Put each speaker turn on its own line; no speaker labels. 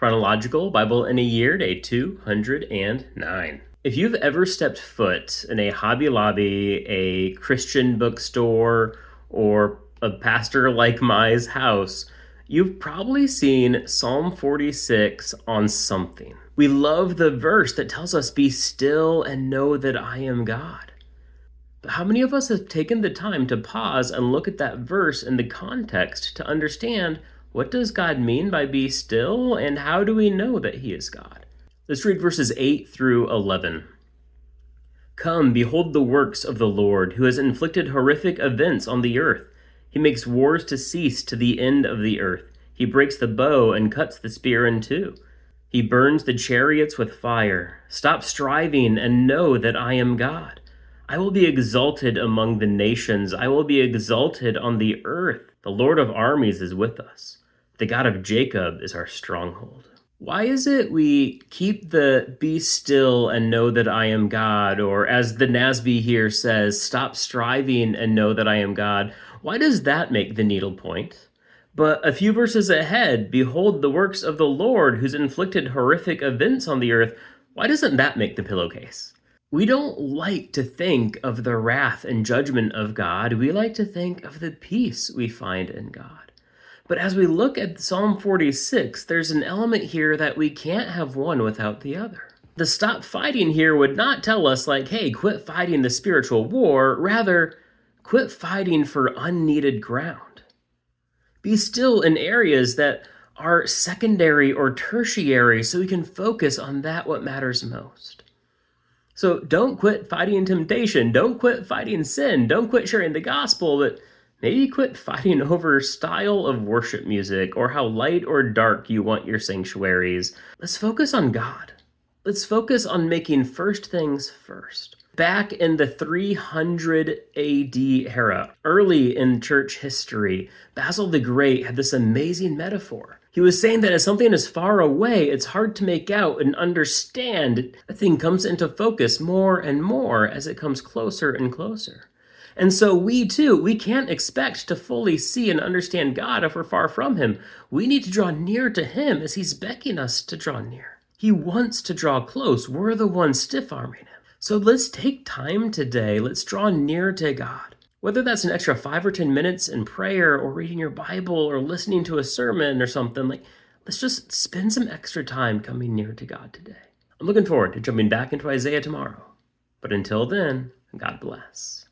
Chronological Bible in a Year, Day 209. If you've ever stepped foot in a Hobby Lobby, a Christian bookstore, or a pastor like Mai's house, you've probably seen Psalm 46 on something. We love the verse that tells us, "Be still and know that I am God." But how many of us have taken the time to pause and look at that verse in the context to understand, what does God mean by be still, and how do we know that he is God? Let's read verses 8 through 11. Come, behold the works of the Lord, who has inflicted horrific events on the earth. He makes wars to cease to the end of the earth. He breaks the bow and cuts the spear in two. He burns the chariots with fire. Stop striving and know that I am God. I will be exalted among the nations. I will be exalted on the earth. The Lord of armies is with us. The God of Jacob is our stronghold. Why is it we keep the "be still and know that I am God," or as the NASB here says, "stop striving and know that I am God"? Why does that make the needle point? But a few verses ahead, "Behold the works of the Lord, who's inflicted horrific events on the earth." Why doesn't that make the pillowcase? We don't like to think of the wrath and judgment of God. We like to think of the peace we find in God. But as we look at Psalm 46, there's an element here that we can't have one without the other. The stop fighting here would not tell us, like, hey, quit fighting the spiritual war. Rather, quit fighting for unneeded ground. Be still in areas that are secondary or tertiary so we can focus on that what matters most. So don't quit fighting temptation. Don't quit fighting sin. Don't quit sharing the gospel, but maybe quit fighting over style of worship music or how light or dark you want your sanctuaries. Let's focus on God. Let's focus on making first things first. Back in the 300 AD era, early in church history, Basil the Great had this amazing metaphor. He was saying that as something is far away, it's hard to make out and understand. A thing comes into focus more and more as it comes closer and closer. And so we can't expect to fully see and understand God if we're far from him. We need to draw near to him as he's beckoning us to draw near. He wants to draw close. We're the ones stiff-arming him. So let's take time today. Let's draw near to God. Whether that's an extra 5 or 10 minutes in prayer or reading your Bible or listening to a sermon or something, let's just spend some extra time coming near to God today. I'm looking forward to jumping back into Isaiah tomorrow. But until then, God bless.